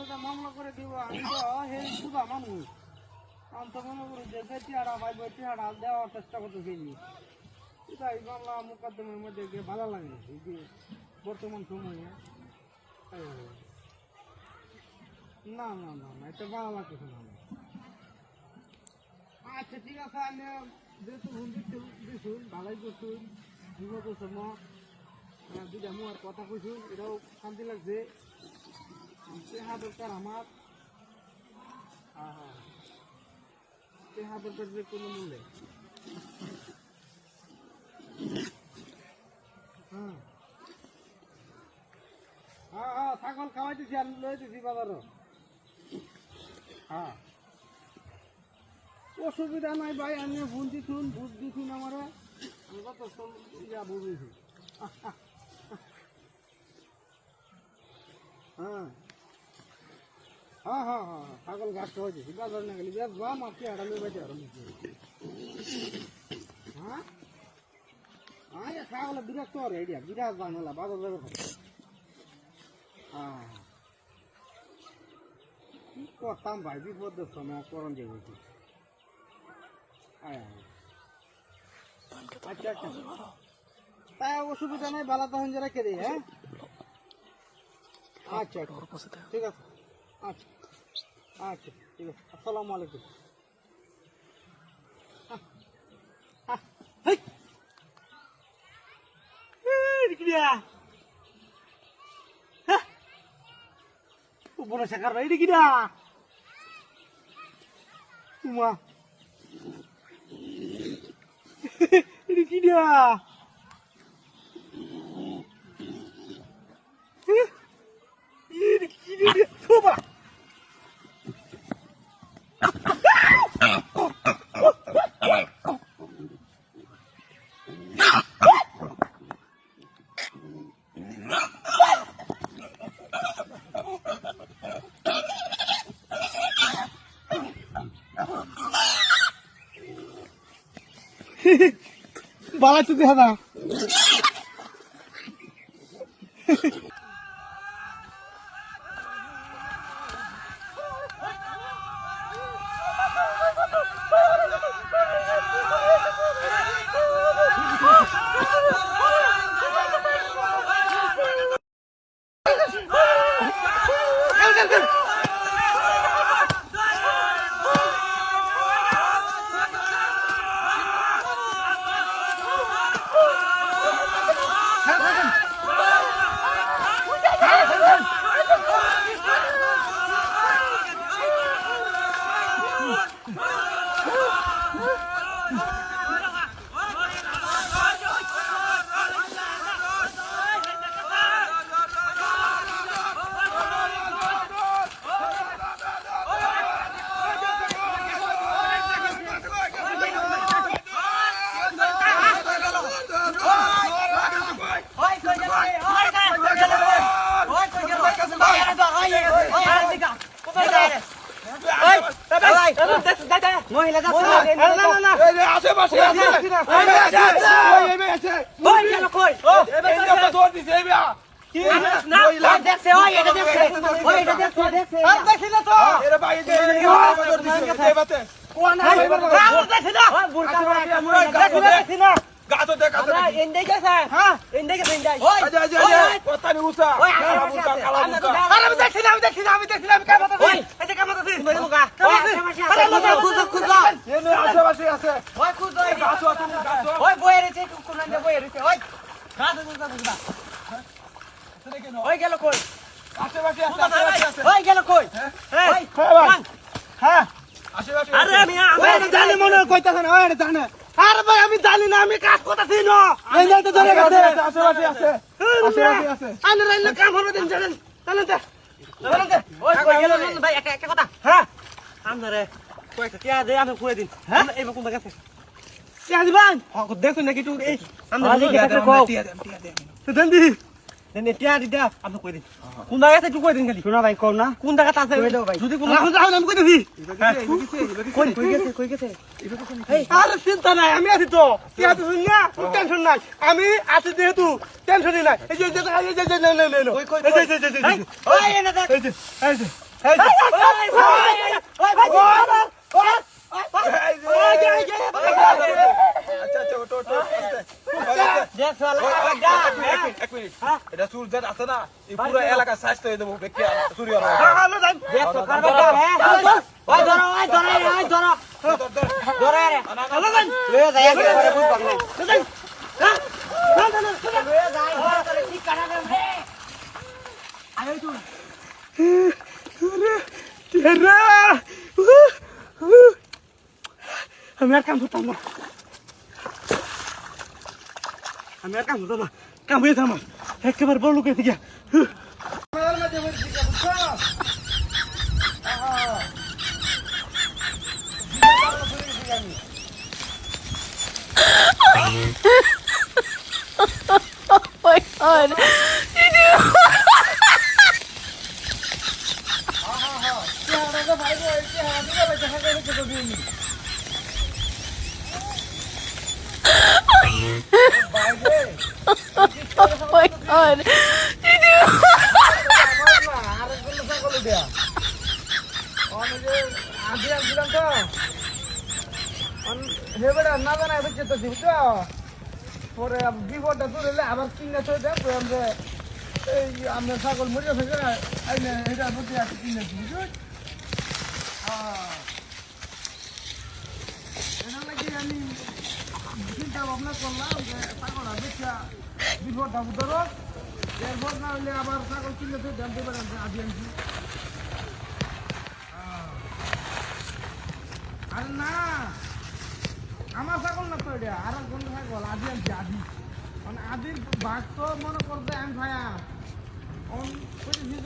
একটা মামলা করে দিব আমি তো হেই সুদা মানুষ আমি তো মনে করি যে চেহারা ভাই চেহারা দেওয়ার চেষ্টা করতেছি তাই মামলা মোকদ্দমের মধ্যে গিয়ে ভালো লাগে এই যে বর্তমান সময়ে না না না না এটা ভালো লাগতেছে না আচ্ছা ঠিক আছে আমি যেহেতু দিছুন ভালোই করছুন বিগত সময় দুইটা মুয়ার কথা কইছুন এটাও শান্তি লাগছে চেহা দরকার আমার চেহা দরকার যে কোনো মূল্যে হ্যাঁ হ্যাঁ হ্যাঁ ছাগল খাওয়াইতেছি আর লইতেছি বাজারও হ্যাঁ অসুবিধা নাই ভাই আমি ফোন দিছুন বুঝ দিছুন আমার আমি কত ইয়া বুঝেছি হ্যাঁ হ্যাঁ হ্যাঁ হ্যাঁ ছাগল ঘাস খাওয়াইতেছি বাজার না গেলে বেশ বা মাছ হারালে বেঁচে আর হ্যাঁ হ্যাঁ ছাগল বিরাট তো রেডিয়া বিরাট জানলা বাজার যাবে হ্যাঁ কি করতাম ভাই বিপদের সময় করণ দিয়ে গেছি আচ্ছা আচ্ছা তাই অসুবিধা নাই বালা তখন যে রেখে দিই হ্যাঁ আচ্ছা ঠিক আছে আচ্ছা আচ্ছা ঠিক আছে আসসালামু আলাইকুম উপরে শেখার ভাই দেখি না তোমা কি দিয়া বালা তো দেখা না মহিলা যাচ্ছে না আশেপাশে আছে ওই গেল কই এই যে দৌড় দিছে এই বিয়া কি না দেখছে ওই এটা দেখছে ওই এটা দেখছে আর দেখিনা তো এরে ভাই এই যে দৌড় দিছে এই বাতে কোন না দেখি না ওই বুরকা দেখি না গাতো দেখা না ইন্ডে গেছে হ্যাঁ ইন্ডে গেছে ইন্ডে ওই কথা নি উসা বুরকা কালা বুরকা আরে আমি দেখছি না আমি কাই কথা ওই এটা কাই কথা দিই মেরে মুগা আরে মুগা খুঁজো এনে আশেপাশে আছে ওই খুঁজো এই গাছো আছে গাছো ওই বইয়ে রইছে কোন না বইয়ে রইছে ওই গাছো বুঝবা ওই গেল কই আশেপাশে আছে ওই গেল কই এই হ্যাঁ আশেপাশে আরে আমি জানি মনে কইতাছ না ওই জানে আরে ভাই আমি জানি না আমি কাজ করতেছি না এই যে তো ধরে গেছে আশেপাশে আছে আরে রাইলে কাম হবে দিন জানেন চলেন ওই কই গেল ভাই একটা কথা হ্যাঁ আমরে কয়টা টিয়া দে আমি কই দিন হ্যাঁ এই কোন জায়গা আছে টিয়া দিবান দেখুন নাকি তুই এই আমরে টিয়া দে তো দেন দি দেন টিয়া দিদা আমি কই দিন কোন জায়গা আছে তুই কই দিন খালি শোনা ভাই কোন না কোন জায়গা আছে যদি কোন আমি কই দিছি কই গেছে আরে চিন্তা নাই আমি আছি তো টিয়া তো শুন না টেনশন নাই আমি আছি যেহেতু টেনশনই নাই এই যে ওই এনে দেখ এটা সূর্যের আছে না এই পুরো এলাকা স্বাস্থ্য হয়ে দেবো ব্যক্তি সূর্য আমি আর কাম করতাম না কাম হয়ে আমার একেবারে বড় লোক এসে গিয়া my god. Oh my god. বিপদটা তুলে আবার কিনে তো দেখো আমরা ছাগল মরিয়া ফেলে এটা প্রতি আছে কিনে এটা নাকি আমি চিন্তা ভাবনা করলাম যে ছাগল বেচা বিপদটা ধরো এরপর না হলে আবার ছাগল কিনে তো জানতে পারেন আদি আনছি আরে না আমার ছাগল না তো এটা আর কোন ছাগল আদি আনছি আদি মানে আদির ভাগ তো মনে করতে আমি ভাইয়া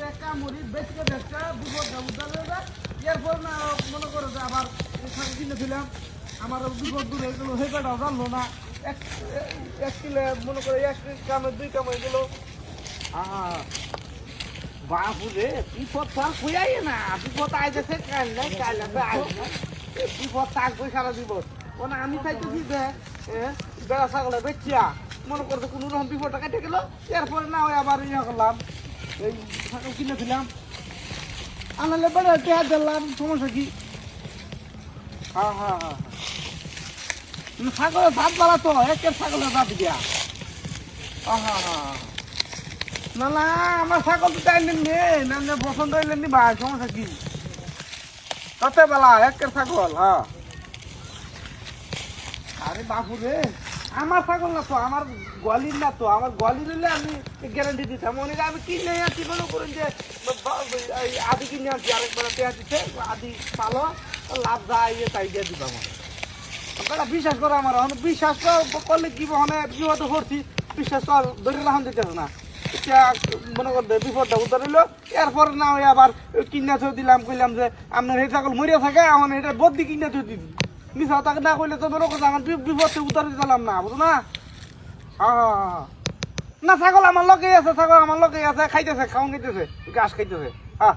একটা মরি বেশি একটা বিপদটা উদ্ধার হয়ে যায় এরপর না মনে করো যে আবার ছাগল কিনেছিলাম আমার বিপদ দূর হয়ে গেল হেঁটাটাও জানলো না এক কিলো মনে করে এক কামে দুই কাম হয়ে গেল বাপুরে বিপদ তো আর খুঁজাই না বিপদ আইতেছে কাল নাই কাল বিপদ থাকবে সারা বিপদ মানে আমি চাইতেছি যে বেড়া ছাগলে বেচিয়া মনে করতে কোনো রকম বিপদটা কেটে গেল এরপরে না হয় আবার ইয়ে করলাম এই ছাগল কিনেছিলাম আনালে বেড়া টেহা দিলাম সমস্যা কি হ্যাঁ হ্যাঁ হ্যাঁ ছাগলের ভাত বাড়া তো একের ছাগলের ভাত দিয়া না না আমার ছাগল তো চাইলেন না পছন্দ হইলেন নি ভাই সমস্যা কি তাতে বেলা একের ছাগল হ্যাঁ আরে বাপু রে আমার ছাগল না তো আমার গোয়ালির না তো আমার গোয়ালির হলে আমি গ্যারান্টি দিতাম মনে আমি কিনে আনছি মনে করেন যে আদি কিনে আনছি আরেকবার পেঁয়া দিচ্ছে আদি পালো লাভ যায় তাই দিয়ে দিতাম আমার বিশ্বাস করো আমার বিশ্বাস করলে কি মানে বিপদ করছি বিশ্বাস কর ধরে রাখুন দিতেছে না মনে করতে বিপদটা উত্তর হইলো এরপর না ওই আবার কিনা থই দিলাম কইলাম যে আপনার এই ছাগল মরিয়া থাকে আমার এটা বদ্দি কিনা থই দিদি মিশা তাকে না কইলে তো মনে করছে আমার বিপদে উত্তর দিলাম না বুঝো না না ছাগল আমার লগেই আছে ছাগল আমার লগেই আছে খাইতেছে খাওয়ান খাইতেছে ঘাস খাইতেছে হ্যাঁ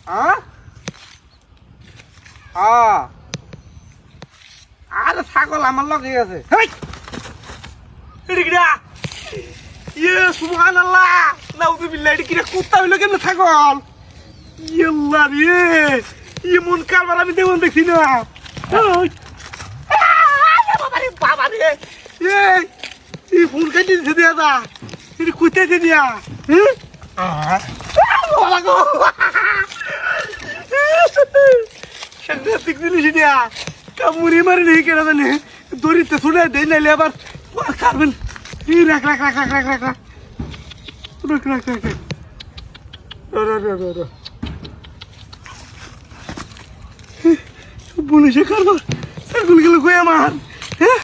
হ্যাঁ হ্যাঁ আরে ছাগল আমার লগেই আছে ইয়ে সুবহানাল্লাহ নাউযুবিল্লাহ এটা কিরা কুত্তা হইলো কেন ছাগল ইল্লাহ রে এমন কারবার আমি দেবন দেখছি না বাবা রে এই ফোন কাটি দিছে দিয়া দা এটা কুত্তাতে দিয়া সাংঘাতিক জিনিস দিয়া কামুরি মারি নেই কেনা জানে দড়িতে ছুটে দেয় নাইলে আবার খাবেন রাখ রাখ রাখ রাখ রাখ রাখ রাখ রাখ রাখ রাখ রাখ পুলিশে কারবার ছাগল গেল কই আমার হ্যাঁ